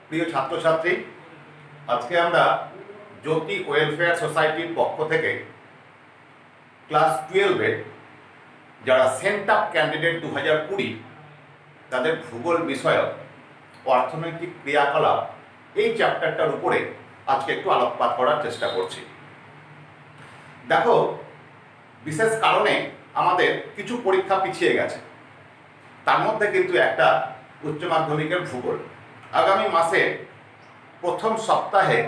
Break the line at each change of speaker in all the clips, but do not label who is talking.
প্রিয় ছাত্রছাত্রী, আজকে আমরা জ্যোতি ওয়েলফেয়ার সোসাইটির পক্ষ থেকে ক্লাস 12-এর যারা সেন্টআপ ক্যান্ডিডেট 2020 তাদের ভূগোল বিষয়ক অর্থনৈতিক ক্রিয়াকলাপ এই চ্যাপ্টারটার উপরে আজকে একটু আলোকপাত করার চেষ্টা করছি। দেখো, বিশেষ কারণে আমাদের কিছু পরীক্ষা পিছিয়ে গেছে, তার মধ্যে কিন্তু একটা উচ্চ মাধ্যমিকের ভূগোল। আগামী মাসে প্রথম সপ্তাহে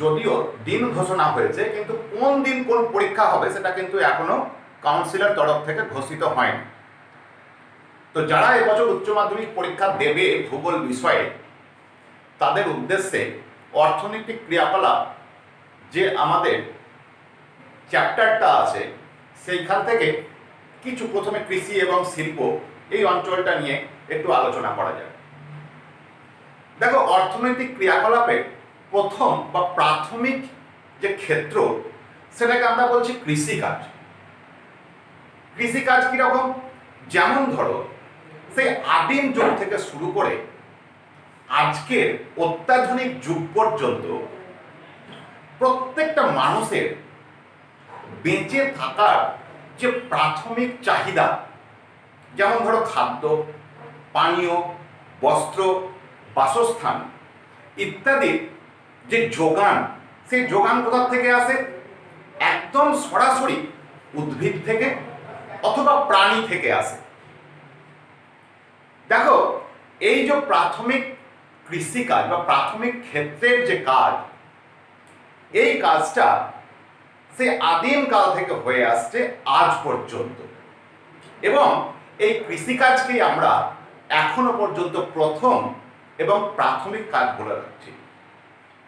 যদিও দিন ঘোষণা হয়েছে, কিন্তু কোন দিন কোন পরীক্ষা হবে সেটা কিন্তু এখনো কাউন্সিলের তরফ থেকে ঘোষিত হয়নি। তো যারা এবছর উচ্চ মাধ্যমিক পরীক্ষা দেবে ভূগোল বিষয়ে, তাদের উদ্দেশ্যে অর্থনৈতিক ক্রিয়াকলাপ যে আমাদের চ্যাপ্টারটা আছে সেইখান থেকে কিছু প্রথমে কৃষি এবং শিল্প এই অঞ্চলটা নিয়ে একটু আলোচনা করা যায়। দেখো, অর্থনৈতিক ক্রিয়াকলাপের প্রথম বা প্রাথমিক যে ক্ষেত্র সেটাকে আমরা বলছি কৃষিকাজ। কৃষিকাজ কিরকম? যেমন ধরো, সেই আদিম যুগ থেকে শুরু করে আজকের অত্যাধুনিক যুগ পর্যন্ত প্রত্যেকটা মানুষের বেঁচে থাকার যে প্রাথমিক চাহিদা, যেমন ধরো খাদ্য, পানীয়, বস্ত্র, বাসস্থান ইত্যাদি যে যোগান, সেই যোগান কোথা থেকে আসে? একদম সরাসরি উদ্ভিদ থেকে অথবা প্রাণী থেকে আসে। দেখো, এই যে প্রাথমিক কৃষিকাজ বা প্রাথমিক ক্ষেত্রের যে কাজ, এই কাজটা সেই আদিম কাল থেকে হয়ে আসছে আজ পর্যন্ত, এবং এই কৃষিকাজকেই আমরা এখনো পর্যন্ত প্রথম এবং প্রাথমিক কাজ বলে রাখছি।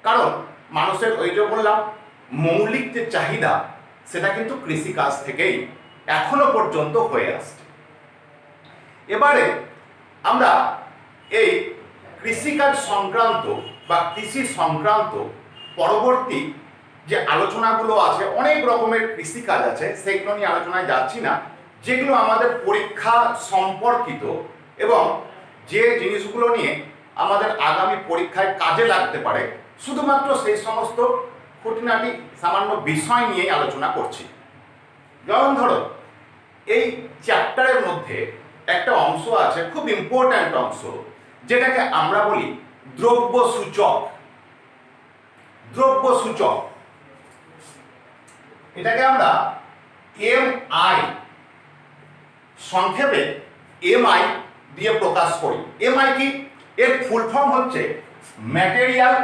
কারণ মানুষের ওই যে বললাম মৌলিক যে চাহিদা, সেটা কিন্তু কৃষিকাজ থেকেই এখনো পর্যন্ত হয়ে আসছে। এবারে আমরা এই কৃষিকাজ সংক্রান্ত বা কৃষি সংক্রান্ত পরবর্তী যে আলোচনাগুলো আছে, অনেক রকমের কৃষিকাজ আছে, সেগুলো নিয়ে আলোচনায় যাচ্ছি না, যেগুলো আমাদের পরীক্ষা সম্পর্কিত এবং যে জিনিসগুলো নিয়ে আমাদের আগামী পরীক্ষায় কাজে লাগতে পারে, শুধুমাত্র সেই সমস্ত খুঁটিনাটি সামান্য বিষয় নিয়েই আলোচনা করছি। যেমন ধরো, এই চ্যাপ্টারের মধ্যে একটা অংশ আছে, খুব ইম্পর্ট্যান্ট অংশ, যেটাকে আমরা বলি দ্রব্য সূচক। দ্রব্য সূচক, এটাকে আমরা এমআই, সংক্ষেপে এমআই দিয়ে প্রকাশ করি। এমআই কি? এর ফুল ফর্ম হচ্ছে material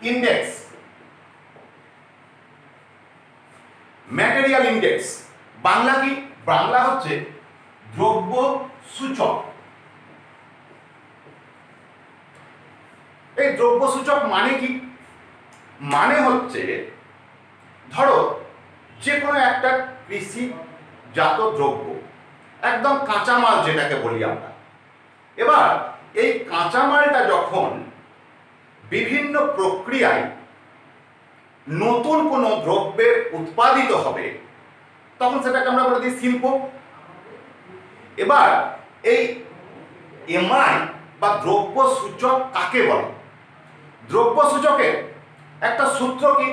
index. Material index Bangla কি? বাংলা হচ্ছে দ্রব্য সূচক। এই দ্রব্য সূচক মানে কি? মানে হচ্ছে, ধরো যে কোনো একটা কৃষিজাত দ্রব্য, একদম কাঁচামাল যেটাকে বলি আমরা। এবার এই কাঁচামালটা যখন বিভিন্ন প্রক্রিয়ায় নতুন কোনো দ্রব্যের উৎপাদিত হবে, তখন সেটাকে আমরা বলে দিই শিল্প। এবার এই এমআই বা দ্রব্য সূচক কাকে বলে? দ্রব্য সূচকের একটা সূত্র কি?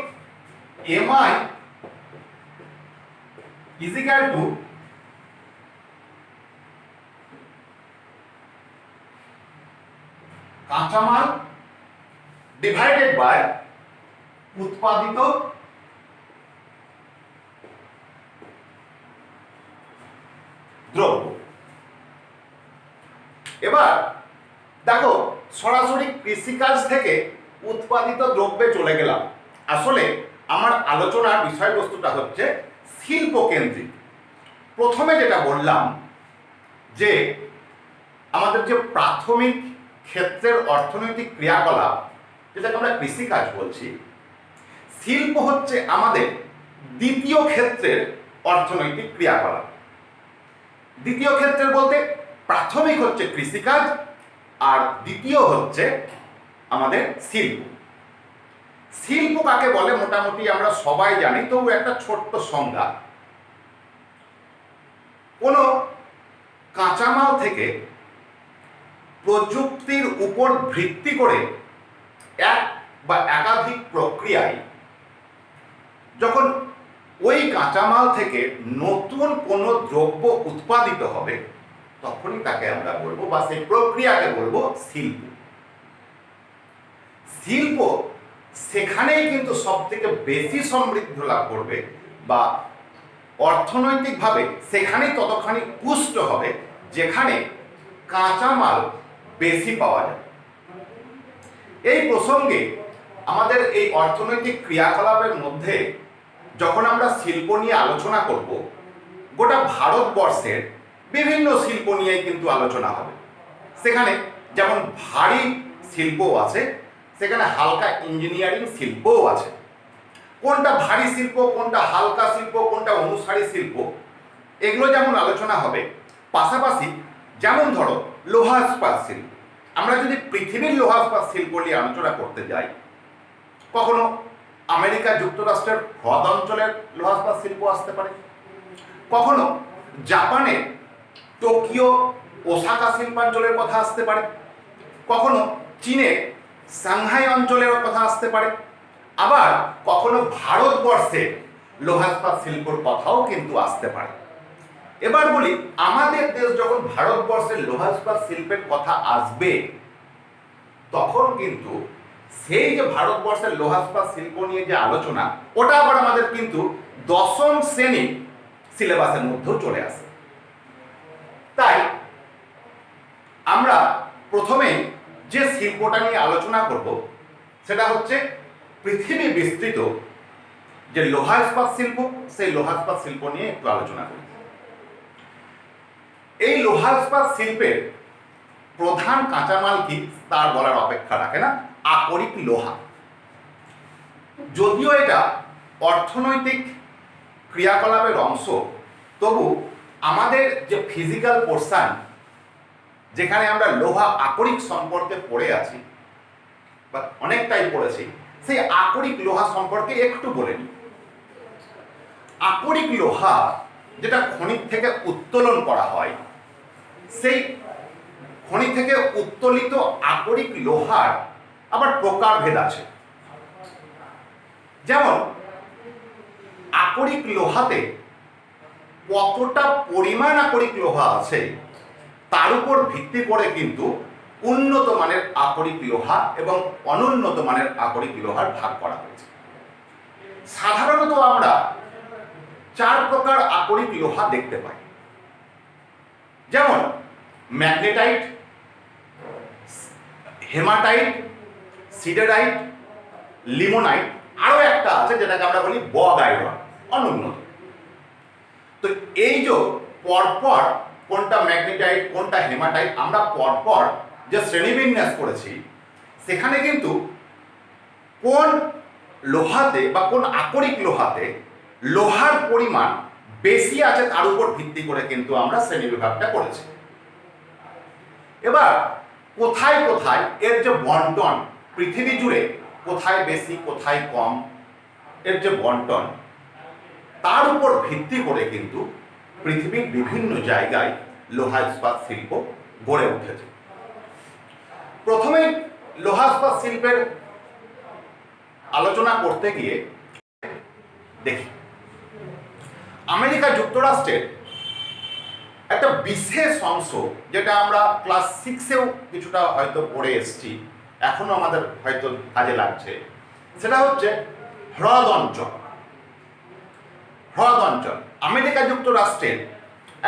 এমআই ইজিক্যাল টু কাঁচামাল ডিভাইডেড বাই উৎপাদিত দ্রব্য। এবার দেখো, সরাসরি কৃষিকাজ থেকে উৎপাদিত দ্রব্যে চলে গেলাম। আসলে আমার আলোচনার বিষয়বস্তুটা হচ্ছে শিল্প কেন্দ্রিক। প্রথমে যেটা বললাম যে আমাদের যে প্রাথমিক ক্ষেত্রের অর্থনৈতিক ক্রিয়াকলাপ, যেটাকে আমরা কৃষিকাজ বলছি, শিল্প হচ্ছে আমাদের দ্বিতীয় ক্ষেত্রের অর্থনৈতিক ক্রিয়াকলাপ। দ্বিতীয় ক্ষেত্রের বলতে প্রাথমিক হচ্ছে কৃষিকাজ, আর দ্বিতীয় হচ্ছে আমাদের শিল্প। শিল্প কাকে বলে মোটামুটি আমরা সবাই জানি, তবু একটা ছোট্ট সংজ্ঞা। কোনো কাঁচামাল থেকে প্রযুক্তির উপর ভিত্তি করে এক বা একাধিক প্রক্রিয়ায় যখন ওই কাঁচামাল থেকে নতুন কোনো দ্রব্য উৎপাদিত হবে তখনই তাকে আমরা বলবো, বা সেই প্রক্রিয়াকে বলবো শিল্প। শিল্প সেখানেই কিন্তু সব থেকে বেশি সমৃদ্ধ লাভ করবে বা অর্থনৈতিকভাবে সেখানেই ততখানি পুষ্ট হবে যেখানে কাঁচামাল বেশি পাওয়া যায়। এই প্রসঙ্গে আমাদের এই অর্থনৈতিক ক্রিয়াকলাপের মধ্যে যখন আমরা শিল্প নিয়ে আলোচনা করব, গোটা ভারতবর্ষের বিভিন্ন শিল্প নিয়েই কিন্তু আলোচনা হবে। সেখানে যেমন ভারী শিল্পও আছে, সেখানে হালকা ইঞ্জিনিয়ারিং শিল্পও আছে। কোনটা ভারী শিল্প, কোনটা হালকা শিল্প, কোনটা অনুসারী শিল্প, এগুলো যেমন আলোচনা হবে, পাশাপাশি যেমন ধরো লোহা ইস্পাত শিল্প। আমরা যদি পৃথিবীর লোহা ইস্পাত শিল্প নিয়ে আলোচনা করতে যাই, কখনো আমেরিকা যুক্তরাষ্ট্রের হ্রদ অঞ্চলের লোহা ইস্পাত শিল্প আসতে পারে, কখনো জাপানের টোকিও ওসাকা শিল্পাঞ্চলের কথা আসতে পারে, কখনো চীনের সাংহাই অঞ্চলের কথা আসতে পারে, আবার কখনো ভারতবর্ষের লোহা ইস্পাত শিল্পর কথাও কিন্তু আসতে পারে। এবার বলি, আমাদের দেশ যখন ভারতবর্ষের লোহা ইস্পাত শিল্পের কথা আসবে, তখন কিন্তু সেই যে ভারতবর্ষের লোহা ইস্পাত শিল্প নিয়ে যে আলোচনা, ওটা আবার আমাদের কিন্তু 10ম শ্রেণীর সিলেবাসের মধ্যেও চলে আসে। তাই আমরা প্রথমে যে শিল্পটা নিয়ে আলোচনা করব সেটা হচ্ছে পৃথিবী বিস্তৃত যে লোহা ইস্পাত শিল্প, সেই লোহা ইস্পাত শিল্প নিয়ে একটু আলোচনা করি। এই লোহা ইস্পাত শিল্পের প্রধান কাঁচামাল কি তার বলার অপেক্ষা রাখে না, আকরিক লোহা। যদিও এটা অর্থনৈতিক ক্রিয়াকলাপের অংশ, তবু আমাদের যে ফিজিক্যাল পোর্শন, যেখানে আমরা লোহা আকরিক সম্পর্কে পড়ে আছি বা অনেকটাই পড়েছি, সেই আকরিক লোহা সম্পর্কে একটু বলে নিই। আকরিক লোহা যেটা খনি থেকে উত্তোলন করা হয়, সেই খনি থেকে উত্তোলিত আকরিক লোহার আবার প্রকারভেদ আছে। যেমন আকরিক লোহাতে কতটা পরিমাণ আকরিক লোহা আছে তার উপর ভিত্তি করে কিন্তু উন্নত মানের আকরিক লোহা এবং অনুন্নত মানের আকরিক লোহার ভাগ করা হয়েছে। সাধারণত আমরা 4 প্রকার আকরিক লোহা দেখতে পাই, যেমন ম্যাগনেটাইট, হেমাটাইট, সিডারাইট, লিমোনাইট, আরো একটা আছে যেটাকে আমরা বলি বগ আয়রন, অনুন্নত। তো এই যে পরপর কোনটা ম্যাগনেটাইট কোনটা হেমাটাইট আমরা পরপর যে শ্রেণীবিন্যাস করেছি, সেখানে কিন্তু কোন লোহাতে বা কোন আকরিক লোহাতে লোহার পরিমাণ বেশি আছে তার উপর ভিত্তি করে কিন্তু আমরা শ্রেণীবিভাগটা করেছি। এবার কোথায় কোথায় এর যে বন্টন, পৃথিবী জুড়ে কোথায় বেশি কোথায় কম, এর যে বন্টন, তার উপর ভিত্তি করে কিন্তু পৃথিবীর বিভিন্ন জায়গায় লোহা ইস্পাত শিল্প গড়ে উঠেছে। প্রথমে লোহা ইস্পাত শিল্পের আলোচনা করতে গিয়ে দেখি আমেরিকা যুক্তরাষ্ট্রের একটা বিশেষ অংশ, যেটা আমরা ক্লাস 6-এও কিছুটা হয়তো পড়ে এসেছি, এখনো আমাদের হয়তো কাজে লাগছে, সেটা হচ্ছে হ্রদ অঞ্চল। হ্রদ অঞ্চল আমেরিকা যুক্তরাষ্ট্রের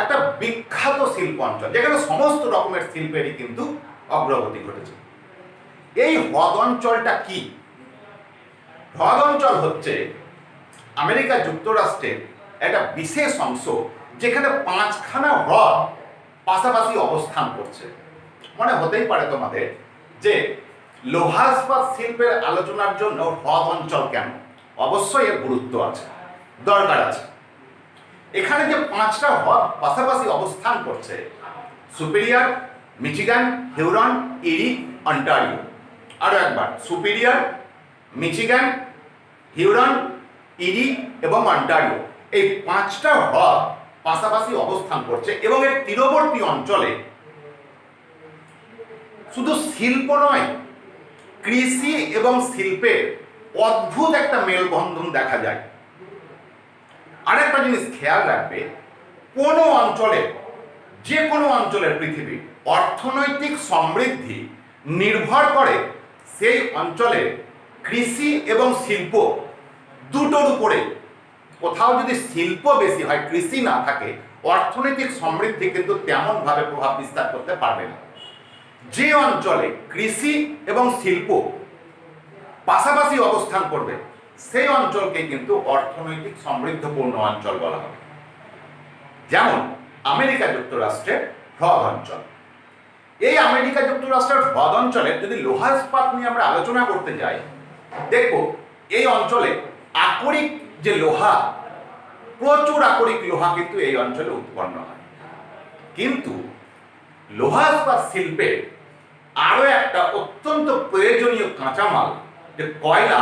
একটা বিখ্যাত শিল্প অঞ্চল, যেখানে সমস্ত রকমের শিল্পেরই কিন্তু অগ্রগতি ঘটেছে। এই হ্রদ অঞ্চলটা কি? হ্রদ অঞ্চল হচ্ছে আমেরিকা যুক্তরাষ্ট্রের একটা বিশেষ অংশ, যেখানে 5খানা হ্রদ পাশাপাশি অবস্থান করছে। মনে হতেই পারে তোমাদের যে লোহা ইস্পাত শিল্পের আলোচনার জন্য হ্রদ অঞ্চল কেন? অবশ্যই এর গুরুত্ব আছে, দরকার আছে। এখানে যে 5টা হ্রদ পাশাপাশি অবস্থান করছে, সুপিরিয়র, মিচিগান, হিউরন, ইরি, অন্টারিও। আরো একবার, সুপিরিয়র, মিচিগান, হিউরন, ইরি এবং অন্টারিও, এই 5টা হ্রদ পাশাপাশি অবস্থান করছে এবং এর তীরবর্তী অঞ্চলে শুধু শিল্প নয়, কৃষি এবং শিল্পের অদ্ভুত একটা মেলবন্ধন দেখা যায়। আরেকটা জিনিস খেয়াল রাখবে, কোনো অঞ্চলের, যে কোনো অঞ্চলের পৃথিবীর অর্থনৈতিক সমৃদ্ধি নির্ভর করে সেই অঞ্চলের কৃষি এবং শিল্প দুটোর উপরে। কোথাও যদি শিল্প বেশি হয়, কৃষি না থাকে, অর্থনৈতিক সমৃদ্ধি কিন্তু তেমনভাবে প্রভাব বিস্তার করতে পারবে না। যে অঞ্চলে কৃষি এবং শিল্প পাশাপাশি অবস্থান করবে সেই অঞ্চলকে কিন্তু অর্থনৈতিক সমৃদ্ধপূর্ণ অঞ্চল বলা হবে। যেমন আমেরিকা যুক্তরাষ্ট্রের হ্রদ অঞ্চল। এই আমেরিকা যুক্তরাষ্ট্রের হ্রদ অঞ্চলে যদি লোহা ইস্পাত নিয়ে আমরা আলোচনা করতে যাই, দেখো এই অঞ্চলে আকরিক যে লোহা, প্রচুর আকরিক লোহা কিন্তু এই অঞ্চলে উৎপন্ন হয়। কিন্তু লোহা ইস্পাত শিল্পের আরো একটা অত্যন্ত প্রয়োজনীয় কাঁচামাল যে কয়লা,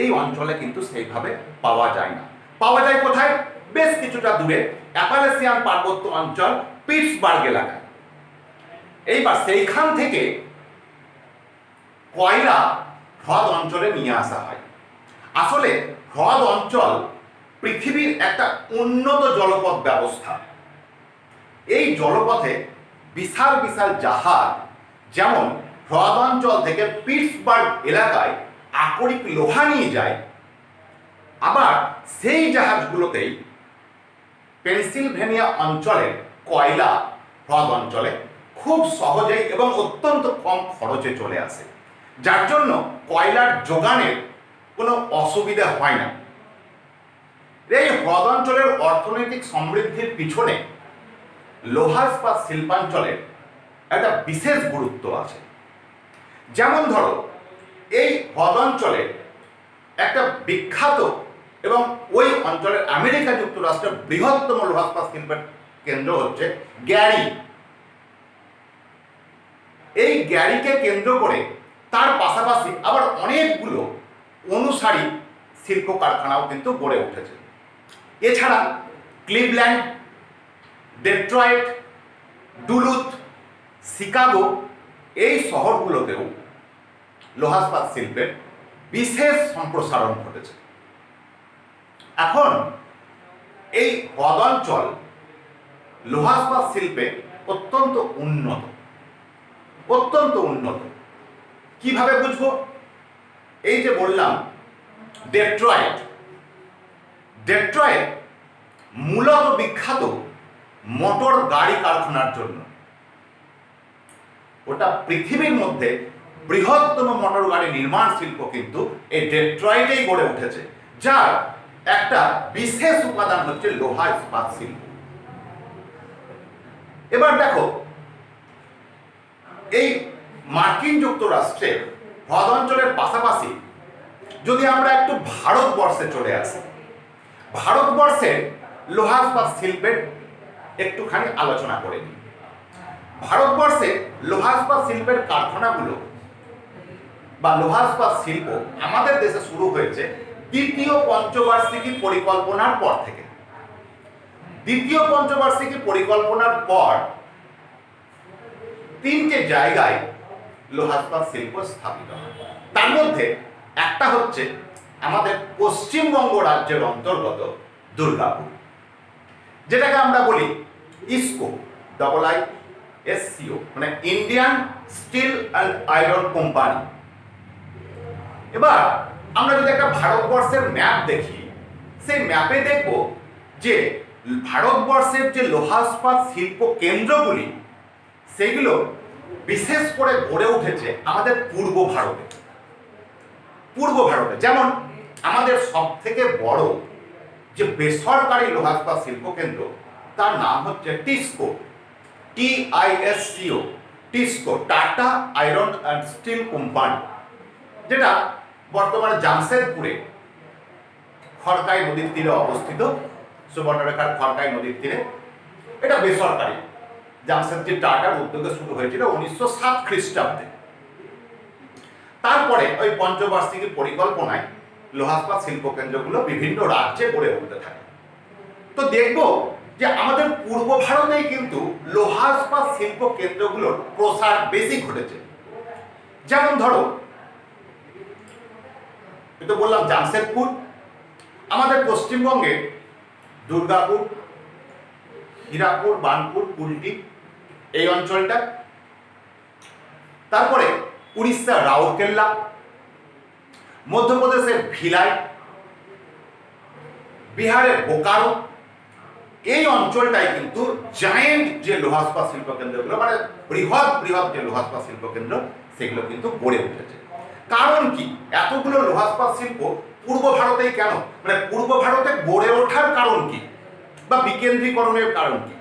এই অঞ্চলে কিন্তু সেইভাবে পাওয়া যায় না। পাওয়া যায় কোথায়? বেশ কিছুটা দূরে অ্যাপালেসিয়ান পার্বত্য অঞ্চল, পিটসবার্গ এলাকায়। এইবার সেইখান থেকে কয়লা হ্রদ অঞ্চলে নিয়ে আসা হয়। আসলে হ্রদ অঞ্চল পৃথিবীর একটা উন্নত জলপথ ব্যবস্থা। এই জলপথে বিশাল বিশাল জাহাজ যেমন হ্রদ অঞ্চল থেকে পিটসবার্গ এলাকায় আকরিক লোহা নিয়ে যায়, আবার সেই জাহাজগুলোতেই পেনসিলভেনিয়া অঞ্চলের কয়লা হ্রদ অঞ্চলে খুব সহজেই এবং অত্যন্ত কম খরচে চলে আসে, যার জন্য কয়লার যোগানের কোনো অসুবিধা হয় না। এই হ্রদ অঞ্চলের অর্থনৈতিক সমৃদ্ধির পিছনে লোহা ইস্পাত শিল্পাঞ্চলের একটা বিশেষ গুরুত্ব আছে। যেমন ধরো, এই হ্রদ অঞ্চলে একটা বিখ্যাত এবং ওই অঞ্চলের আমেরিকা যুক্তরাষ্ট্রের বৃহত্তম লোহা ইস্পাত শিল্পের কেন্দ্র হচ্ছে গ্যারি। এই গ্যারিকে কেন্দ্র করে তার পাশাপাশি আবার অনেকগুলো অনুসারী শিল্প কারখানাও কিন্তু গড়ে উঠেছে। এছাড়া ক্লিভল্যান্ড, ডেট্রয়েট, ডুলুথ, শিকাগো, এই শহরগুলোতেও লোহা ইস্পাত শিল্পের বিশেষ সম্প্রসারণ ঘটেছে। এখন এই হ্রদ অঞ্চল লোহা ইস্পাত শিল্পে অত্যন্ত উন্নত, অত্যন্ত উন্নত। কিভাবে বুঝবো? এই যে বললাম ডেট্রয়েট, ডেট্রয়েট মূলত বিখ্যাত মোটর গাড়ি কারখানার জন্য। ওটা পৃথিবীর মধ্যে বৃহত্তম মোটর গাড়ি নির্মাণ শিল্প কিন্তু এই ডেট্রয়েটেই গড়ে উঠেছে, যার একটা বিশেষ উপাদান হচ্ছে লোহা ইস্পাত শিল্প। এবার দেখো, এই মার্কিন যুক্তরাষ্ট্রের হ্রদ অঞ্চলের পাশাপাশি যদি আমরা একটু ভারতবর্ষে চলে আসি, ভারতবর্ষের লোহা ইস্পাত শিল্পের একটুখানি আলোচনা করে নিই। ভারতবর্ষে লোহা ইস্পাত শিল্পের কারখানাগুলো বা লোহা ইস্পাত শিল্প আমাদের দেশে শুরু হয়েছে দ্বিতীয় পঞ্চবার্ষিকী পরিকল্পনার পর থেকে। দ্বিতীয় পঞ্চবার্ষিকী পরিকল্পনার পর 3টে জায়গায় লোহা ইস্পাত শিল্প স্থাপিত হয়। তার মধ্যে একটা হচ্ছে আমাদের পশ্চিমবঙ্গ রাজ্যের অন্তর্গত দুর্গাপুর, যেটাকে আমরা বলি ইসকো, IISCO, মানে Indian steel and iron company. এবার আমরা যদি একটা ভারতবর্ষের ম্যাপ দেখি, সেই ম্যাপে দেখব যে ভারতবর্ষের যে লোহা ইস্পাত শিল্প কেন্দ্রগুলি, সেগুলো বিশেষ করে গড়ে উঠেছে আমাদের পূর্ব ভারতে। পূর্ব ভারতে যেমন আমাদের সব থেকে বড় যে বেসরকারি লোহা ইস্পাত শিল্প কেন্দ্র, তার নাম হচ্ছে TISCO, TISCO, TISCO, tata iron and steel company, যেটা বর্তমানে জামশেদপুরে খড়কাই নদীর তীরে অবস্থিত, সুবর্ণরেখার খড়কাই নদীর তীরে। এটা বেসরকারি, জামশেদজি টাটার উদ্যোগে শুরু হয়েছিল 1907 খ্রিস্টাব্দে। তারপরে ওই পঞ্চবার্ষিকী পরিকল্পনায় লোহা ইস্পাত শিল্প কেন্দ্রগুলো বিভিন্ন রাজ্যে গড়ে উঠতে থাকে। তো দেখব যে আমাদের পূর্ব ভারতেই কিন্তু লোহা ইস্পাত শিল্প কেন্দ্রগুলোর প্রসার বেশি ঘটেছে। যেমন ধরো, আমি তো বললাম জামশেদপুর, আমাদের পশ্চিমবঙ্গে দুর্গাপুর, হীরাপুর, বার্নপুর, কুলটি এই অঞ্চলটা, তারপরে উড়িষ্যার রাউরকেল্লা, মধ্যপ্রদেশের ভিলাই, বিহারের বোকারো, এই অঞ্চলটাই কিন্তু জায়েন্ট যে লোহা ইস্পাত শিল্প কেন্দ্রগুলো, মানে বৃহৎ বৃহৎ যে লোহা ইস্পাত শিল্প কেন্দ্র, সেগুলো কিন্তু গড়ে উঠেছে। কারণ কি, এতগুলো লোহা ইস্পাত শিল্প পূর্ব ভারতেই কেন, মানে পূর্ব ভারতে গড়ে ওঠার কারণ কি, বা বিকেন্দ্রীকরণের কারণ কি?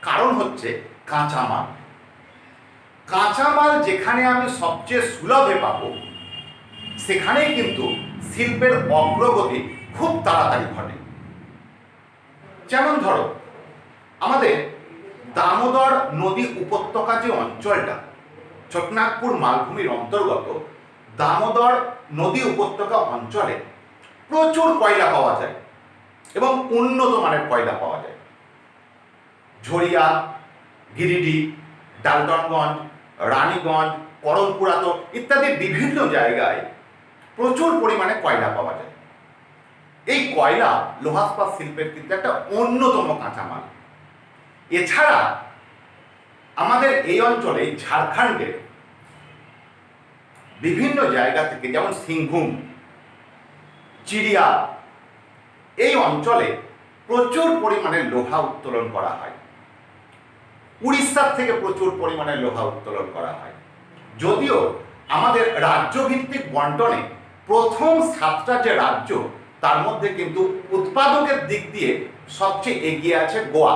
কারণ হচ্ছে কাঁচামাল। কাঁচামাল যেখানে আমি সবচেয়ে সুলভে পাবো, সেখানেই কিন্তু শিল্পের অগ্রগতি খুব তাড়াতাড়ি ঘটে। যেমন ধরো, আমাদের দামোদর নদী উপত্যকা যে অঞ্চলটা, ছোটনাগপুর মালভূমির অন্তর্গত দামোদর নদী উপত্যকা অঞ্চলে প্রচুর কয়লা পাওয়া যায় এবং উন্নত মানের কয়লা পাওয়া যায়। ঝরিয়া, গিরিডি, ডালটনগঞ্জ, রানীগঞ্জ, করমপুরাতো ইত্যাদি বিভিন্ন জায়গায় প্রচুর পরিমাণে কয়লা পাওয়া যায়। এই কয়লা লোহা ইস্পাত শিল্পের কিন্তু একটা অন্যতম কাঁচামাল। এছাড়া আমাদের এই অঞ্চলে ঝাড়খণ্ডের বিভিন্ন জায়গা থেকে, যেমন সিংভূম, চিড়িয়া, এই অঞ্চলে প্রচুর পরিমাণে লোহা উত্তোলন করা হয়। উড়িষ্যার থেকে প্রচুর পরিমাণে লোহা উত্তোলন করা হয়। যদিও আমাদের রাজ্যভিত্তিক বন্টনে প্রথম 7টা যে রাজ্য, তার মধ্যে কিন্তু উৎপাদকের দিক দিয়ে সবচেয়ে এগিয়ে আছে গোয়া।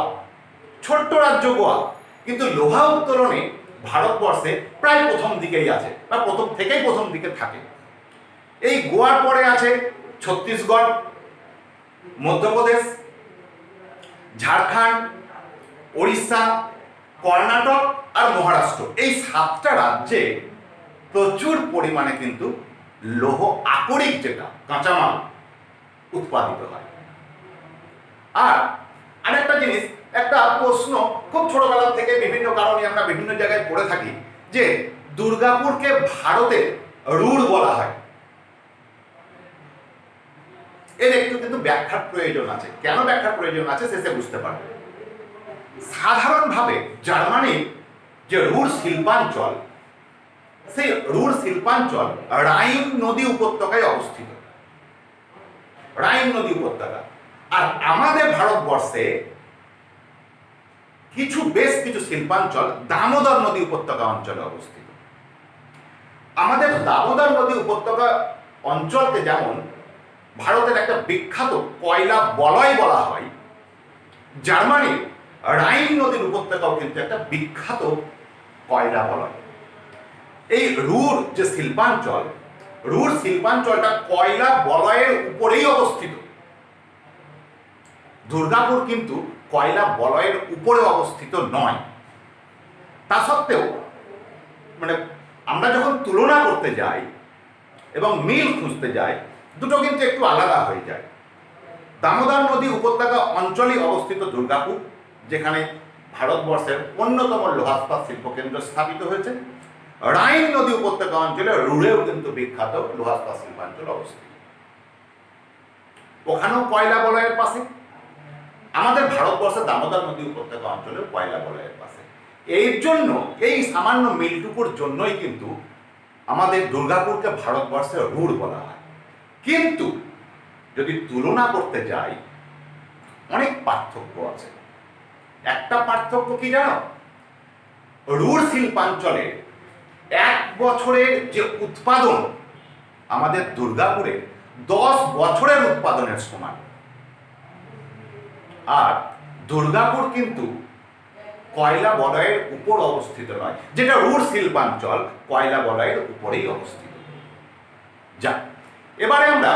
ছোট্ট রাজ্য গোয়া, কিন্তু লোহা উত্তোলনে ভারতবর্ষে প্রায় প্রথম দিকেই আছে, বা প্রথম থেকেই প্রথম দিকে থাকে। এই গোয়ার পরে আছে ছত্তিশগড়, মধ্যপ্রদেশ, ঝাড়খণ্ড, ওড়িশা, কর্ণাটক আর মহারাষ্ট্র। এই 7টা রাজ্যে প্রচুর পরিমাণে কিন্তু লৌহ আকরিক, যেটা কাঁচামাল, উৎপাদিত হয়। আর আরেকটা জিনিস, একটা প্রশ্ন খুব ছোটবেলা থেকে বিভিন্ন কারণে আমরা বিভিন্ন জায়গায় পড়ে থাকি, যে দুর্গাপুরকে ভারতের রুড় বলা হয়। এর একটু কিন্তু ব্যাখ্যার প্রয়োজন আছে। কেন ব্যাখ্যার প্রয়োজন আছে শেষে বুঝতে পারবে। সাধারণভাবে জার্মানির যে রুড় শিল্পাঞ্চল, সেই রুড় শিল্পাঞ্চল রাইন নদী উপত্যকায় অবস্থিত। রাইন নদী উপত্যকা। আর আমাদের ভারতবর্ষে বেশ কিছু শিল্পাঞ্চল দামোদর নদী উপত্যকা অঞ্চলে অবস্থিত। আমাদের দামোদর নদী উপত্যকা অঞ্চলকে যেমন ভারতের একটা বিখ্যাত কয়লা বলয় বলা হয়, জার্মানির রাইন নদীর উপত্যকাও কিন্তু একটা বিখ্যাত কয়লা বলয়। এই রুড় যে শিল্পাঞ্চল, রুড় শিল্পাঞ্চলটা কয়লা বলয়ের উপরেই অবস্থিত। দুর্গাপুর কিন্তু কয়লা বলয়ের উপরে অবস্থিত নয়। তা সত্ত্বেও মানে আমরা যখন তুলনা করতে যাই এবং মিল খুঁজতে যাই, দুটো কিন্তু একটু আলাদা হয়ে যায়। দামোদর নদী উপত্যকা অঞ্চলে অবস্থিত দুর্গাপুর, যেখানে ভারতবর্ষের অন্যতম লোহা ইস্পাত শিল্পকেন্দ্র স্থাপিত হয়েছে। রাইন নদী উপত্যকা অঞ্চলে রুড়েও কিন্তু বিখ্যাত লোহা ইস্পাত শিল্পাঞ্চল অবস্থিত। ওখানেও কয়লা বলয়ের পাশে। আমাদের ভারতবর্ষের দামোদর নদী উপত্যকা অঞ্চলেও কয়লা বলয়ের পাশে। এর জন্য, এই সামান্য মিলটুকুর জন্যই কিন্তু আমাদের দুর্গাপুরকে ভারতবর্ষের রুড় বলা হয়। কিন্তু যদি তুলনা করতে যাই, অনেক পার্থক্য আছে। একটা পার্থক্য কি জানো? রুড় শিল্পাঞ্চলে 1 বছরের যে উৎপাদন আমাদের দুর্গাপুরে 10 বছরের উৎপাদনের সমান। আর দুর্গাপুর কিন্তু কয়লা বলয়ের উপর অবস্থিত নয়, যেটা রুড় শিল্পাঞ্চল কয়লা বলয়ের উপরেই অবস্থিত। যা, এবারে আমরা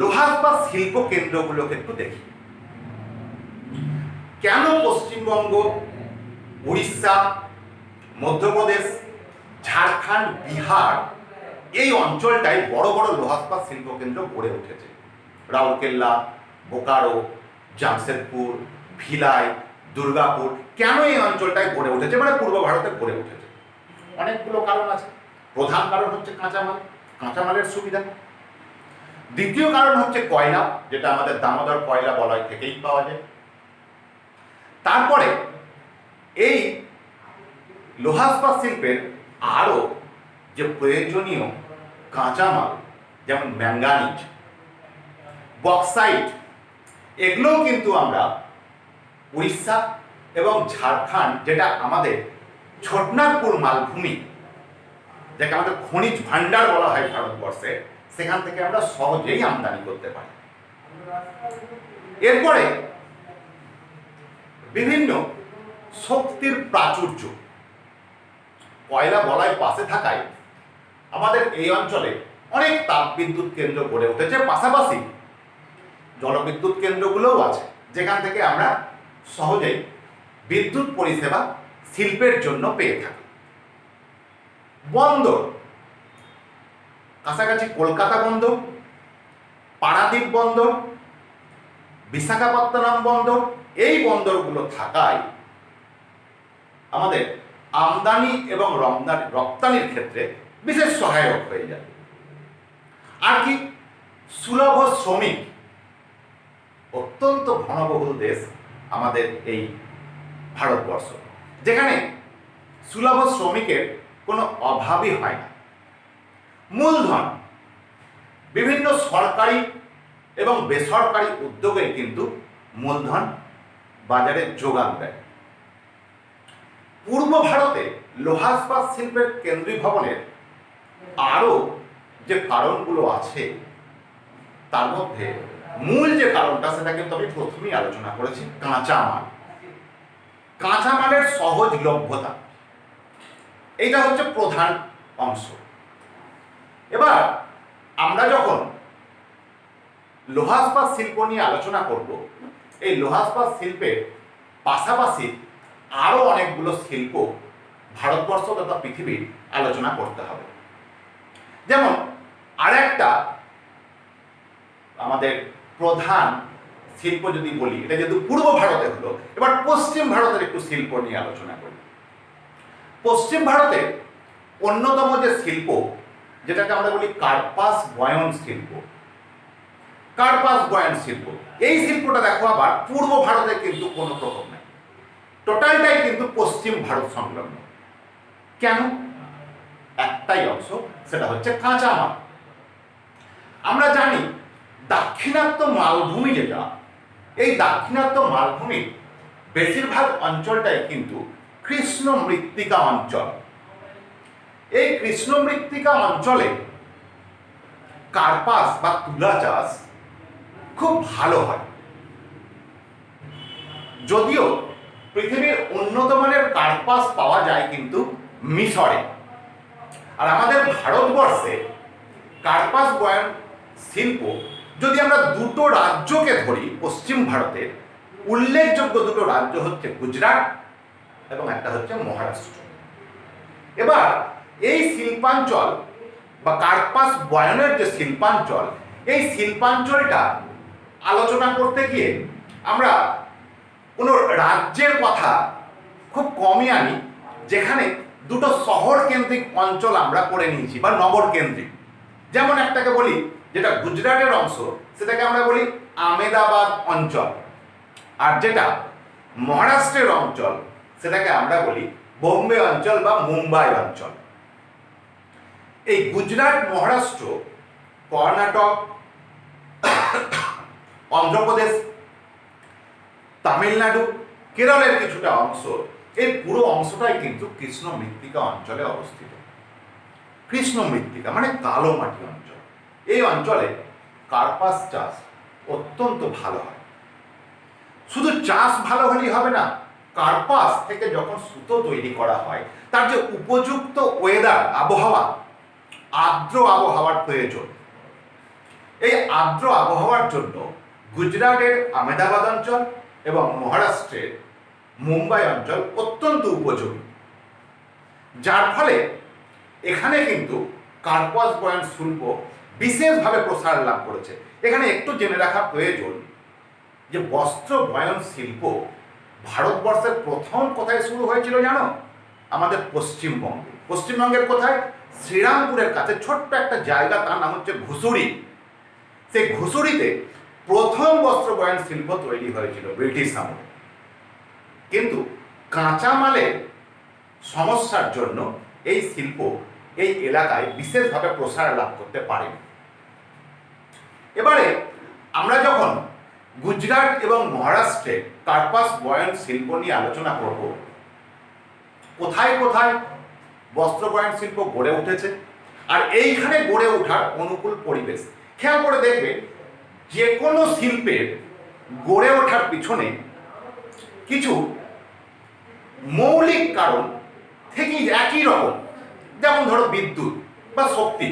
লোহা ইস্পাত শিল্প কেন্দ্রগুলোকে একটু দেখি। কেন পশ্চিমবঙ্গ, উড়িষ্যা, মধ্যপ্রদেশ, ঝাড়খণ্ড, বিহার এই অঞ্চলটায় বড় বড় লোহা ইস্পাত শিল্প কেন্দ্র গড়ে উঠেছে? রাউরকেল্লা, বোকারো, জামশেদপুর, ভিলাই, দুর্গাপুর, কেন এই অঞ্চলটায় গড়ে উঠেছে, মানে পূর্ব ভারতে গড়ে উঠেছে? অনেকগুলো কারণ আছে। প্রধান কারণ হচ্ছে কাঁচামাল, কাঁচামালের সুবিধা। দ্বিতীয় কারণ হচ্ছে কয়লা, যেটা আমাদের দামোদর কয়লা বলয় থেকেই পাওয়া যায়। তারপরে এই লোহা ইস্পাত শিল্পের আরও যে প্রয়োজনীয় কাঁচামাল, যেমন ম্যাঙ্গানিজ, বক্সাইট, এগুলোও কিন্তু আমরা উড়িষ্যা এবং ঝাড়খণ্ড, যেটা আমাদের ছোটনাগপুর মালভূমি, যাকে আমাদের খনিজ ভাণ্ডার বলা হয় ভারতবর্ষে, সেখান থেকে আমরা সহজেই আমদানি করতে পারি। এরপরে বিভিন্ন শক্তির প্রাচুর্য, কয়লা বলয় পাশে থাকায় আমাদের এই অঞ্চলে অনেক তাপবিদ্যুৎ কেন্দ্র গড়ে উঠেছে, পাশাপাশি জলবিদ্যুৎ কেন্দ্রগুলোও আছে, যেখান থেকে আমরা সহজেই বিদ্যুৎ পরিষেবা শিল্পের জন্য পেয়ে থাকি। বন্দর, কাছাকাছি কলকাতা বন্দর, পারাদ্বীপ বন্দর, বিশাখাপত্তনম বন্দর, এই বন্দরগুলো থাকায় আমাদের আমদানি এবং রপ্তানির ক্ষেত্রে বিশেষ সহায়ক হয়ে যায়। আর কি, সুলভ শ্রমিক, অত্যন্ত ঘনবহুল দেশ আমাদের এই ভারতবর্ষ, যেখানে সুলভ শ্রমিকের কোনো অভাবই হয় না। মূলধন, বিভিন্ন সরকারি এবং বেসরকারি উদ্যোগে কিন্তু মূলধন বাজারে যোগান দেয়। পূর্ব ভারতে লোহা ইস্পাত শিল্পের কেন্দ্রীভবনের আরও যে কারণগুলো আছে, তার মধ্যে মূল যে কারণটা, সেটা কিন্তু আমি প্রথমেই আলোচনা করেছি, কাঁচামাল। কাঁচামালের সহজলভ্যতা, এইটা হচ্ছে প্রধান অংশ। এবার আমরা যখন লোহা ইস্পাত শিল্প নিয়ে আলোচনা করব, এই লোহা ইস্পাত শিল্পের পাশাপাশি আরও অনেকগুলো শিল্প ভারতবর্ষ তথা পৃথিবীর আলোচনা করতে হবে। যেমন আরেকটা আমাদের প্রধান শিল্প যদি বলি, এটা যেহেতু পূর্ব ভারতে হলো, এবার পশ্চিম ভারতের একটু শিল্প নিয়ে আলোচনা করি। পশ্চিম ভারতের অন্যতম যে শিল্প, যেটাকে আমরা বলি কার্পাস বয়ন শিল্প। কার্পাস বয়ন শিল্প, এই শিল্পটা দেখো আবার পূর্ব ভারতে কিন্তু কোনো প্রভাব নেই, টোটালটাই কিন্তু পশ্চিম ভারত সংলগ্ন। কেন? একটাই অংশ, সেটা হচ্ছে কাঁচামাল। আমরা জানি দাক্ষিণাত্য মালভূমি যেটা, এই দাক্ষিণাত্য মালভূমির বেশিরভাগ অঞ্চলটাই কিন্তু কৃষ্ণ মৃত্তিকা অঞ্চল। এই কৃষ্ণ মৃত্তিকা অঞ্চলে কার্পাস বা তুলা চাষ খুব ভালো হয়। যদিও পৃথিবীর উন্নত মানের কার্পাস পাওয়া যায় কিন্তু মিশরে, আর আমাদের ভারতবর্ষে কার্পাস বয়ন শিল্প, যদি আমরা দুটো রাজ্যকে ধরি পশ্চিম ভারতের, উল্লেখযোগ্য দুটো রাজ্য হচ্ছে গুজরাট এবং একটা হচ্ছে মহারাষ্ট্র। এবার এই শিল্পাঞ্চল বা কার্পাস বয়নের যে শিল্পাঞ্চল, এই শিল্পাঞ্চলটা আলোচনা করতে গিয়ে আমরা কোনো রাজ্যের কথা খুব কমই আনি, যেখানে দুটো শহর কেন্দ্রিক অঞ্চল আমরা করে নিয়েছি বা নগর কেন্দ্রিক। যেমন একটাকে বলি, যেটা গুজরাটের অংশ, সেটাকে আমরা বলি আমেদাবাদ অঞ্চল, আর যেটা মহারাষ্ট্রের অঞ্চল, সেটাকে আমরা বলি বোম্বে অঞ্চল বা মুম্বাই অঞ্চল। এই গুজরাট, মহারাষ্ট্র, কর্ণাটক, অন্ধ্রপ্রদেশ, তামিলনাড়ু, কেরলের কিছুটা অংশ, এই পুরো অংশটাই কিন্তু কৃষ্ণ মৃত্তিকা অঞ্চলে অবস্থিত। কৃষ্ণ মৃত্তিকা মানে কালো মাটি অঞ্চল। এই অঞ্চলে কার্পাস চাষ অত্যন্ত ভালো হয়। শুধু চাষ ভালো হলেই হবে না, কার্পাস থেকে যখন সুতো তৈরি করা হয়, তার যে উপযুক্ত ওয়েদার, আবহাওয়া, আর্দ্র আবহাওয়ার প্রয়োজন। এই আর্দ্র আবহাওয়ার জন্য গুজরাটের আমেদাবাদ অঞ্চল এবং মহারাষ্ট্রের মুম্বাই অঞ্চল অত্যন্ত উপযোগী, যার ফলে এখানে কিন্তু কার্পাস বয়ন শিল্প বিশেষভাবে প্রসার লাভ করেছে। এখানে একটু জেনে রাখা প্রয়োজন যে বস্ত্র বয়ন শিল্প ভারতবর্ষের প্রথম কোথায় শুরু হয়েছিল জানো? আমাদের পশ্চিমবঙ্গের কোথায়? শ্রীরামপুরের কাছে ছোট্ট একটা জায়গা, তার নাম হচ্ছে ঘুষুরি। সেই ঘুষুরিতে প্রথম বস্ত্র বয়ন শিল্প তৈরি হয়েছিল ব্রিটিশ আমলে। কিন্তু কাঁচামালের সমস্যার জন্য এই শিল্প এই এলাকায় বিশেষভাবে প্রসার লাভ করতে পারেনি। এবারে আমরা যখন গুজরাট এবং মহারাষ্ট্রে কার্পাস বয়ন শিল্প নিয়ে আলোচনা করব, কোথায় কোথায় বস্ত্র বয়ন শিল্প গড়ে উঠেছে আর এইখানে গড়ে ওঠার অনুকূল পরিবেশ, খেয়াল করে দেখবে যে কোনো শিল্পের গড়ে ওঠার পিছনে কিছু মৌলিক কারণ থেকেই একই রকম। যেমন ধরো বিদ্যুৎ বা শক্তি,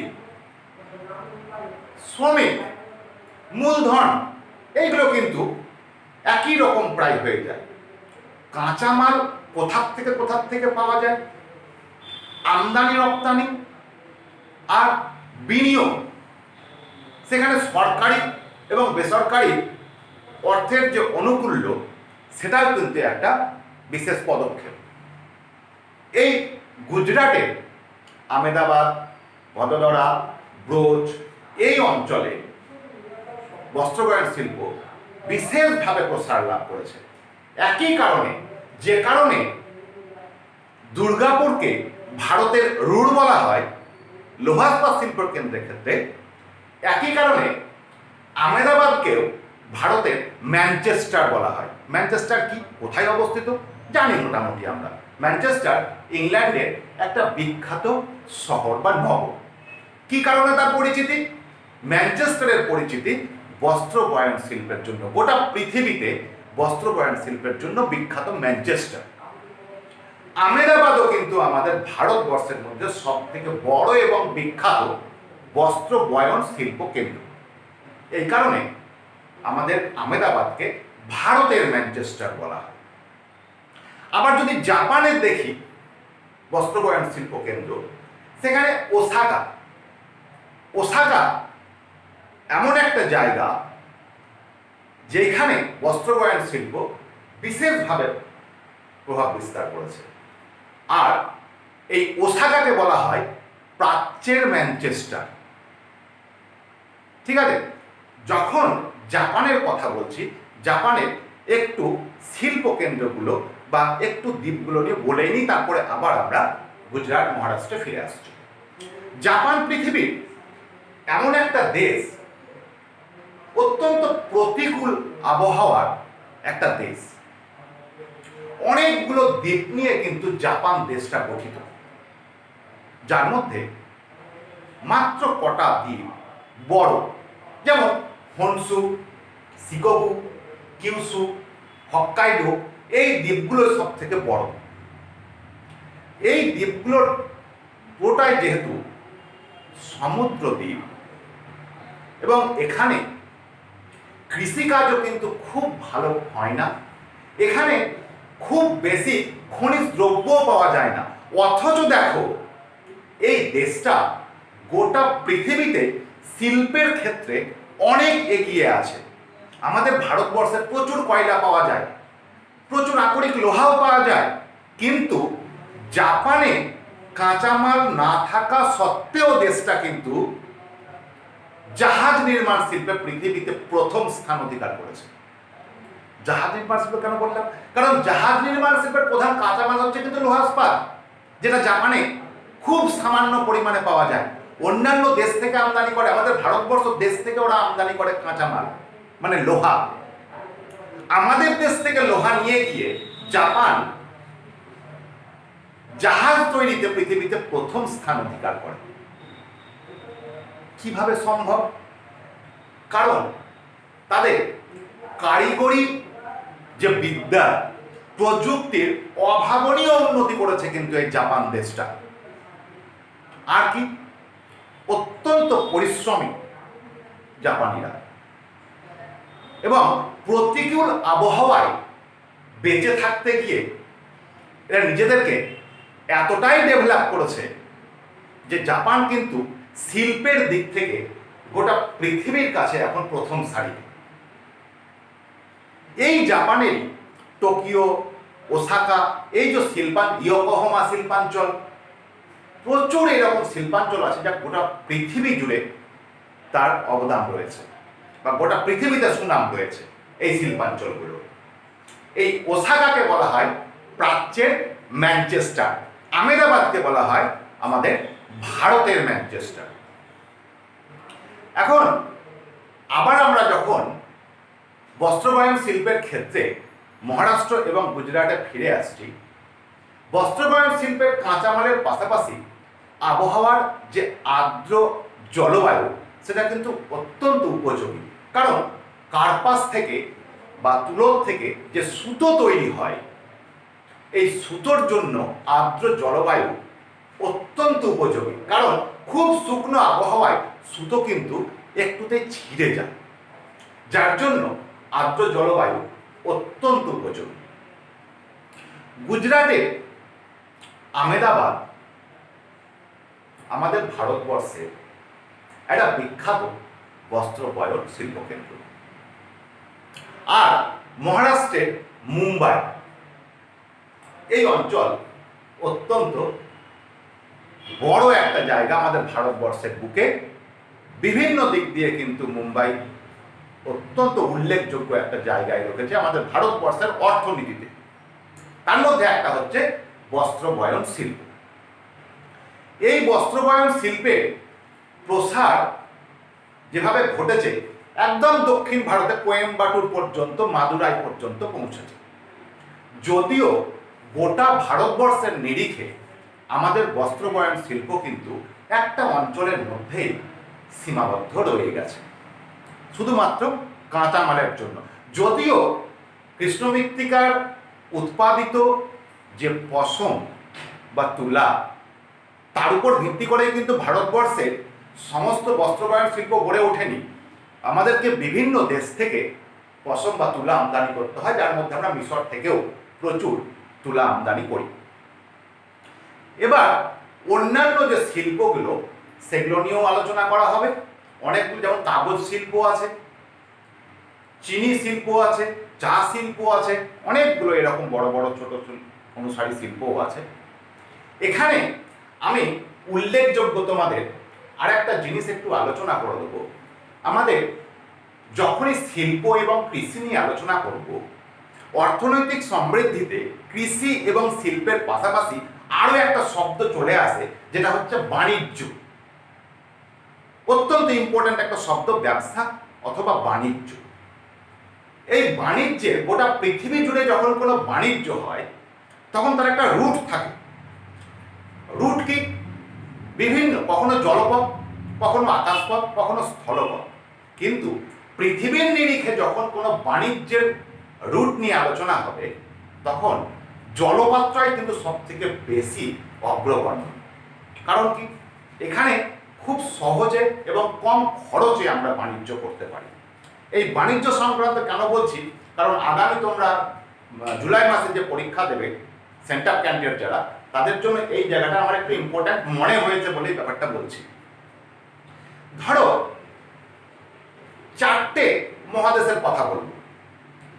শ্রমিক, মূলধন, এইগুলো কিন্তু একই রকম প্রায় হয়ে যায়। কাঁচামাল কোথার থেকে পাওয়া যায়, আমদানি রপ্তানি আর বিনিয়োগ, সেখানে সরকারি এবং বেসরকারি অর্থের যে অনুকূল্য, সেটাও কিন্তু একটা বিশেষ পদক্ষেপ। এই গুজরাটে আমেদাবাদ, ভদোদরা, ব্রোচ এই অঞ্চলে বস্ত্রবয়ন শিল্প বিশেষভাবে প্রসার লাভ করেছে। একই কারণে, যে কারণে দুর্গাপুরকে ভারতের রুড় বলা হয় লোহা ইস্পাত শিল্প কেন্দ্রের ক্ষেত্রে, একই কারণে আমেদাবাদকেও ভারতের ম্যানচেস্টার বলা হয়। ম্যানচেস্টার কি, কোথায় অবস্থিত জানি মোটামুটি আমরা। ম্যানচেস্টার ইংল্যান্ডের একটা বিখ্যাত শহর বা নগর। কি কারণে তার পরিচিতি? ম্যানচেস্টারের পরিচিতি বস্ত্র বয়ন শিল্পের জন্য। গোটা পৃথিবীতে বস্ত্র বয়ন শিল্পের জন্য বিখ্যাত ম্যানচেস্টার। আমেদাবাদও কিন্তু আমাদের ভারতবর্ষের মধ্যে সব থেকে বড় এবং বিখ্যাত বস্ত্র বয়ন শিল্প কেন্দ্র। এই কারণে আমাদের আমেদাবাদকে ভারতের ম্যানচেস্টার বলা হয়। আবার যদি জাপানের দেখি বস্ত্র বয়ন শিল্প কেন্দ্র, সেখানে ওসাকা এমন একটা জায়গা যেখানে বস্ত্র বয়ন শিল্প বিশেষভাবে প্রভাব বিস্তার করেছে। আর এই ওসাকাকে বলা হয় প্রাচ্যের ম্যানচেস্টার। ঠিক আছে, যখন জাপানের কথা বলছি, জাপানের একটু শিল্প কেন্দ্রগুলো বা একটু দ্বীপগুলো নিয়ে বলেই নিই, তারপরে আবার আমরা গুজরাট মহারাষ্ট্রে ফিরে আসছি। জাপান পৃথিবীর এমন একটা দেশ, অত্যন্ত প্রতিকূল আবহাওয়ার একটা দেশ। অনেকগুলো দ্বীপ নিয়ে কিন্তু জাপান দেশটা গঠিত, যার মধ্যে মাত্র কটা দ্বীপ বড়, যেমন হনসু, শিকোকু, কিউসু, হক্কাইডো, এই দ্বীপগুলো সব থেকে বড়। এই দ্বীপগুলোর পুরোটাই যেহেতু সমুদ্র দ্বীপ এবং এখানে কৃষিকাজও কিন্তু খুব ভালো হয় না, এখানে খুব বেশি খনিজ দ্রব্যও পাওয়া যায় না, অথচ দেখো এই দেশটা গোটা পৃথিবীতে শিল্পের ক্ষেত্রে অনেক এগিয়ে আছে। আমাদের ভারতবর্ষে প্রচুর কয়লা পাওয়া যায়, প্রচুর আকরিক লোহাও পাওয়া যায়, কিন্তু জাপানে কাঁচামাল না থাকা সত্ত্বেও দেশটা কিন্তু জাহাজ নির্মাণ শিল্পে পৃথিবীতে প্রথম স্থান অধিকার করেছে। জাহাজ নির্মাণ শিল্প কেন বললাম? কারণ জাহাজ নির্মাণ শিল্পের প্রধান কাঁচামাল হচ্ছে কিন্তু লোহা ইস্পাত, যেটা জাপানে খুব সামান্য পরিমাণে পাওয়া যায়। অন্যান্য দেশ থেকে আমদানি করে, আমাদের ভারতবর্ষ দেশ থেকে ওরা আমদানি করে কাঁচামাল মানে লোহা। আমাদের দেশ থেকে লোহা নিয়ে গিয়ে জাপান জাহাজ তৈরিতে পৃথিবীতে প্রথম স্থান অধিকার করে। কিভাবে সম্ভব? কারণ তাদের কারিগরি যে বিদ্যা, প্রযুক্তির অভাবনীয় উন্নতি করেছে কিন্তু এই জাপান দেশটা। আর কি, অত্যন্ত পরিশ্রমী জাপানিরা, এবং প্রতিকূল আবহাওয়ায় বেঁচে থাকতে গিয়ে এরা নিজেদেরকে এতটাই ডেভেলপ করেছে যে জাপান কিন্তু শিল্পের দিক থেকে গোটা পৃথিবীর কাছে এখন প্রথম সারিতে। এই জাপানেরই টোকিও, ওসাকা, এই যে ইয়োকোহামা শিল্পাঞ্চল, প্রচুর এরকম শিল্পাঞ্চল আছে যা গোটা পৃথিবী জুড়ে তার অবদান রয়েছে বা গোটা পৃথিবীতে সুনাম রয়েছে এই শিল্পাঞ্চলগুলো। এই ওসাকাকে বলা হয় প্রাচ্যের ম্যানচেস্টার, আহমেদাবাদকে বলা হয় আমাদের ভারতের ম্যানচেস্টার। এখন আবার আমরা যখন বস্ত্রবয়ন শিল্পের ক্ষেত্রে মহারাষ্ট্র এবং গুজরাটে ফিরে আসছি, বস্ত্রবয়ন শিল্পের কাঁচামালের পাশাপাশি আবহাওয়ার যে আর্দ্র জলবায়ু সেটা কিন্তু অত্যন্ত উপযোগী। কারণ কার্পাস থেকে বা তুলোর থেকে যে সুতো তৈরি হয়, এই সুতোর জন্য আর্দ্র জলবায়ু অত্যন্ত উপযোগী। কারণ খুব শুকনো আবহাওয়ায় সুতো কিন্তু একটুতেই ছিঁড়ে যায়, যার জন্য আর্দ্র জলবায়ু অত্যন্ত উপযোগী। গুজরাটের আহমেদাবাদ আমাদের ভারতবর্ষের একটা বিখ্যাত বস্ত্রবয়ন শিল্পকেন্দ্র। আর মহারাষ্ট্রের মুম্বাই, এই অঞ্চল অত্যন্ত বড় একটা জায়গা আমাদের ভারতবর্ষের বুকে। বিভিন্ন দিক দিয়ে কিন্তু মুম্বাই অত্যন্ত উল্লেখযোগ্য একটা জায়গায় রয়েছে আমাদের ভারতবর্ষের অর্থনীতিতে। তার মধ্যে একটা হচ্ছে বস্ত্রবয়ন শিল্প। এই বস্ত্রবয়ন শিল্পের প্রসার যেভাবে ঘটেছে, একদম দক্ষিণ ভারতে কোয়েম্বাটুর পর্যন্ত, মাদুরাই পর্যন্ত পৌঁছেছে। যদিও গোটা ভারতবর্ষের নিরিখে আমাদের বস্ত্রবয়ন শিল্প কিন্তু একটা অঞ্চলের মধ্যেই সীমাবদ্ধ রয়ে গেছে, শুধুমাত্র কাঁচামালের জন্য। যদিও কৃষ্ণ মৃত্তিকার উৎপাদিত যে পশম বা তুলা, তার উপর ভিত্তি করেই কিন্তু ভারতবর্ষের সমস্ত বস্ত্রবয়ন শিল্প গড়ে ওঠেনি। আমাদেরকে বিভিন্ন দেশ থেকে পশম বা তুলা আমদানি করতে হয়, যার মধ্যে আমরা মিশর থেকেও প্রচুর তুলা আমদানি করি। এবার অন্যান্য যে শিল্পগুলো সেগুলো নিয়েও আলোচনা করা হবে। অনেকগুলো, যেমন কাগজ শিল্প আছে, চিনি শিল্প আছে, চা শিল্প আছে, অনেকগুলো এরকম বড় বড় ছোট অনুসারী শিল্পও আছে। এখানে আমি উল্লেখযোগ্য তোমাদের আর একটা জিনিস একটু আলোচনা করে দেবো। আমাদের যখনই শিল্প এবং কৃষি নিয়ে আলোচনা করব, অর্থনৈতিক সমৃদ্ধিতে কৃষি এবং শিল্পের পাশাপাশি আরো একটা শব্দ চলে আসে, যেটা হচ্ছে বাণিজ্য। অত্যন্ত ইম্পর্ট্যান্ট একটা শব্দ, ব্যবসা অথবা বাণিজ্য। এই বাণিজ্যের গোটা পৃথিবী জুড়ে যখন কোনো বাণিজ্য হয়, তখন তার একটা রুট থাকে। রুট কি? বিভিন্ন, কখনো জলপথ, কখনো আকাশপথ, কখনো স্থলপথ। কিন্তু পৃথিবীর নিরিখে যখন কোনো বাণিজ্যের রুট নিয়ে আলোচনা হবে, তখন জলপথটাই কিন্তু সব থেকে বেশি অগ্রগণ্য। কারণ কি? এখানে খুব সহজে এবং কম খরচে আমরা বাণিজ্য করতে পারি। এই বাণিজ্য সংক্রান্ত কেন বলছি? কারণ আগামী তোমরা জুলাই মাসে যে পরীক্ষা দেবে সেন্টার ক্যান্ডিডেট যারা, তাদের জন্য এই জায়গাটা আমার একটু ইম্পর্ট্যান্ট মনে হয়েছে বলেই ব্যাপারটা বলছি। ধরো চারটে মহাদেশের কথা বলবো: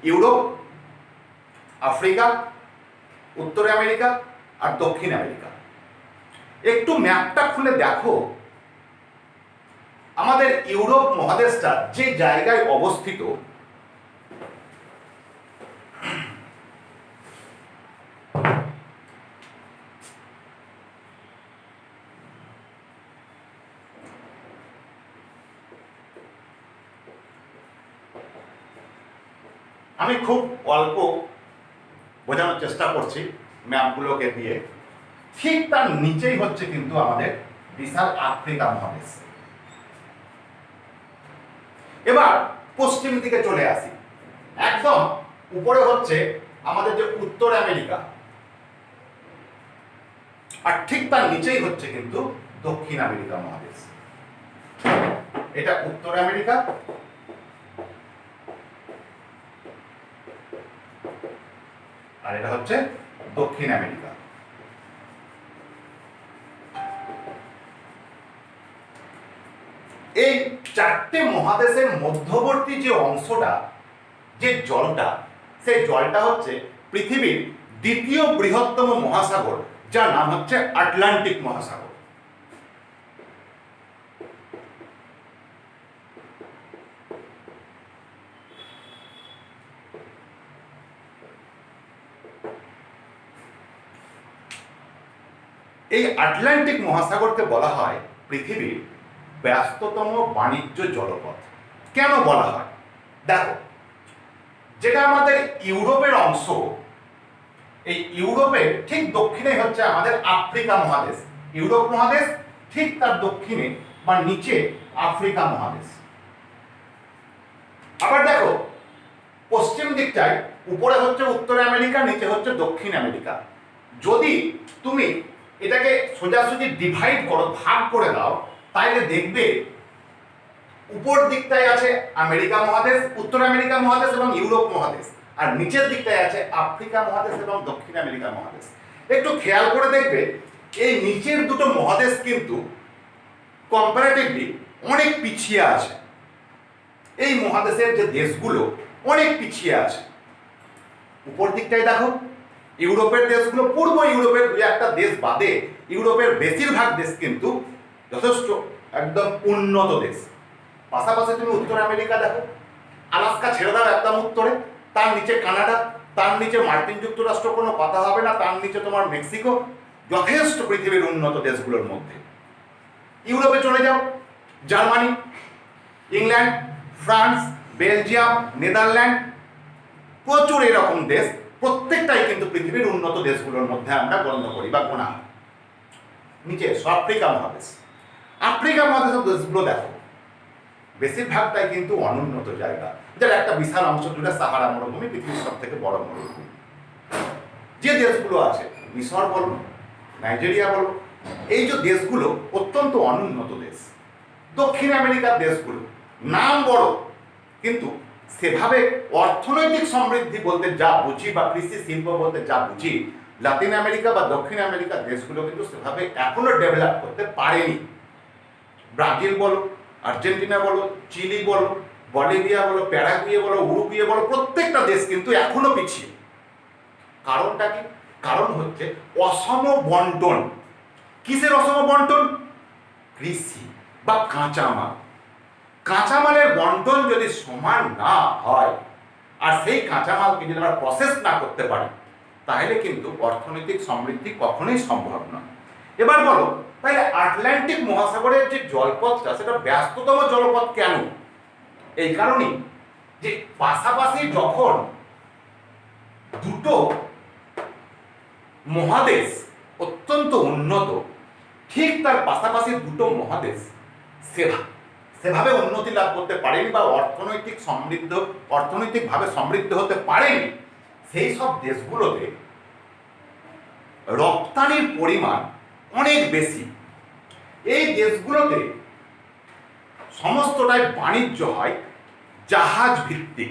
ইউরোপ, আফ্রিকা, উত্তর আমেরিকা আর দক্ষিণ আমেরিকা। একটু ম্যাপটা খুলে দেখো, আমাদের ইউরোপ মহাদেশটা যে জায়গায় অবস্থিত, আমি খুব অল্প বোঝানোর চেষ্টা করছি ম্যাপগুলোকে দিয়ে। ঠিক তার নিচেই হচ্ছে কিন্তু আমাদের বিশাল আফ্রিকা মহাদেশ। এবার পশ্চিম দিকে চলে আসি, একদম উপরে হচ্ছে আমাদের যে উত্তর আমেরিকা, আর ঠিক তার নিচেই হচ্ছে কিন্তু দক্ষিণ আমেরিকা মহাদেশ। এটা উত্তর আমেরিকা, আর এটা হচ্ছে দক্ষিণ আমেরিকা। এই চারটে মহাদেশের মধ্যবর্তী যে অংশটা, যে জলটা, সেই জলটা হচ্ছে পৃথিবীর দ্বিতীয় বৃহত্তম মহাসাগর, যার নাম হচ্ছে আটলান্টিক মহাসাগর। এই আটলান্টিক মহাসাগরকে বলা হয় পৃথিবীর ব্যস্ততম বাণিজ্য জলপথ। কেন বলা হয়? দেখো, যেটা আমাদের ইউরোপের অংশ, এই ইউরোপের ঠিক দক্ষিণে হচ্ছে আমাদের আফ্রিকা মহাদেশ। ইউরোপ মহাদেশ, ঠিক তার দক্ষিণে বা নিচে আফ্রিকা মহাদেশ। আবার দেখো, পশ্চিম দিকটায় উপরে হচ্ছে উত্তর আমেরিকা, নিচে হচ্ছে দক্ষিণ আমেরিকা। যদি তুমি এটাকে সোজাসুজি ডিভাইড করো, ভাগ করে দাও, তাহলে দেখবে উপর দিকটায় আছে আমেরিকা মহাদেশ, উত্তর আমেরিকা মহাদেশ এবং ইউরোপ মহাদেশ, আর নিচের দিকটায় আছে আফ্রিকা মহাদেশ এবং দক্ষিণ আমেরিকা মহাদেশ। একটু খেয়াল করে দেখবে এই নিচের দুটো মহাদেশ কিন্তু কম্পারেটিভলি অনেক পিছিয়ে আছে। এই মহাদেশের যে দেশগুলো অনেক পিছিয়ে আছে। উপর দিকটায় দেখো ইউরোপের দেশগুলো, পূর্ব ইউরোপের দুই একটা দেশ বাদে ইউরোপের বেশিরভাগ দেশ কিন্তু যথেষ্ট একদম উন্নত দেশ। পাশাপাশি তুমি উত্তর আমেরিকা দেখো, আলাস্কা ছেড়ে দাও একদম উত্তরে, তার নিচে কানাডা, তার নিচে মার্কিন যুক্তরাষ্ট্র, কোনো কথা হবে না, তার নিচে তোমার মেক্সিকো, যথেষ্ট পৃথিবীর উন্নত দেশগুলোর মধ্যে। ইউরোপে চলে যাও, Germany, England, France, Belgium, Netherland, প্রচুর এরকম দেশ, প্রত্যেকটাই কিন্তু পৃথিবীর উন্নত দেশগুলোর মধ্যে আমরা গণ্য করি বা গোনা হয়। নিচে আফ্রিকা মহাদেশ। আফ্রিকা মহাদেশের দেশগুলো দেখো, বেশিরভাগটাই কিন্তু অনুন্নত জায়গা, যার একটা বিশাল অংশ জুড়ে সাহারা মরুভূমি, পৃথিবীর সব থেকে বড় মরুভূমি। যে দেশগুলো আছে, মিশর বলো, নাইজেরিয়া বলো, এই যে দেশগুলো অত্যন্ত অনুন্নত দেশ। দক্ষিণ আমেরিকার দেশগুলো নাম বড়, কিন্তু সেভাবে অর্থনৈতিক সমৃদ্ধি বলতে যা বুঝি বা কৃষি শিল্প বলতে যা বুঝি, লাতিন আমেরিকা বা দক্ষিণ আমেরিকার দেশগুলো কিন্তু সেভাবে এখনো ডেভেলপ করতে পারেনি। ব্রাজিল বলো, আর্জেন্টিনা বলো, চিলি বলো, বলিভিয়া বলো, প্যারাগুয়ে বলো, উরুগুয়ে বলো, প্রত্যেকটা দেশ কিন্তু এখনো পিছিয়ে। কারণটা কি? কারণ হচ্ছে অসম বন্টন। কিসের অসম বন্টন? কৃষি বা কাঁচামাল। কাঁচামালের বন্টন যদি সমান না হয়, আর সেই কাঁচামালকে যদি আমরা প্রসেস না করতে পারি, তাহলে কিন্তু অর্থনৈতিক সমৃদ্ধি কখনোই সম্ভব নয়। এবার বলো, তাহলে আটলান্টিক মহাসাগরের যে জলপথটা, সেটা ব্যস্ততম জলপথ কেন? এই কারণেই যে পাশাপাশি যখন দুটো মহাদেশ অত্যন্ত উন্নত, ঠিক তার পাশাপাশি দুটো মহাদেশ সেভাবে উন্নতি লাভ করতে পারেনি বা অর্থনৈতিকভাবে সমৃদ্ধ হতে পারেনি, সেই সব দেশগুলোতে রপ্তানির পরিমাণ অনেক বেশি। এই দেশগুলোতে সমস্তটাই বাণিজ্য হয় জাহাজ ভিত্তিক।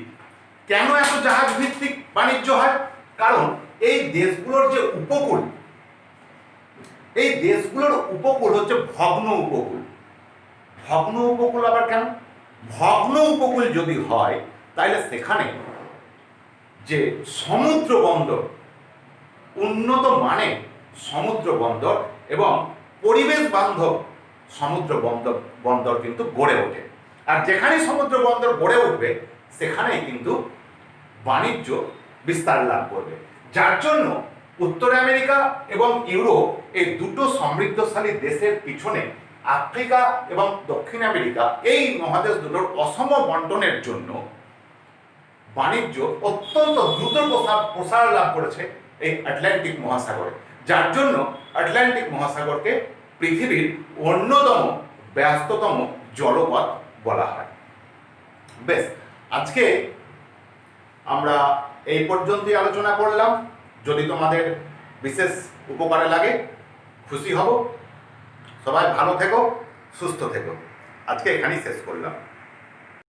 কেন এত জাহাজ ভিত্তিক বাণিজ্য হয়? কারণ এই দেশগুলোর যে উপকূল, এই দেশগুলোর উপকূল হচ্ছে ভগ্ন উপকূল। ভগ্ন উপকূল আবার কেন? ভগ্ন উপকূল যদি হয়, তাহলে সেখানে যে সমুদ্র বন্দর, উন্নত মানের সমুদ্র বন্দর এবং পরিবেশ বান্ধব সমুদ্র বন্দর কিন্তু গড়ে ওঠে। আর যেখানেই সমুদ্র বন্দর গড়ে উঠবে, সেখানেই কিন্তু বাণিজ্য বিস্তার লাভ করবে। যার জন্য উত্তর আমেরিকা এবং ইউরোপ, এই দুটো সমৃদ্ধশালী দেশের পিছনে আফ্রিকা এবং দক্ষিণ আমেরিকা, এই মহাদেশ দুটোর অসম বন্টনের জন্য বাণিজ্য অত্যন্ত দ্রুত প্রসার লাভ করেছে এই আটলান্টিক মহাসাগরে। যার জন্য আটলান্টিক মহাসাগরকে পৃথিবীর অন্যতম ব্যস্ততম জলপথ বলা হয়। বেশ, আজকে আমরা এই পর্যন্তই আলোচনা করলাম। যদি তোমাদের বিশেষ উপকারে লাগে, খুশি হব। সবাই ভালো থেকো, সুস্থ থেকো। আজকে এখানেই শেষ করলাম।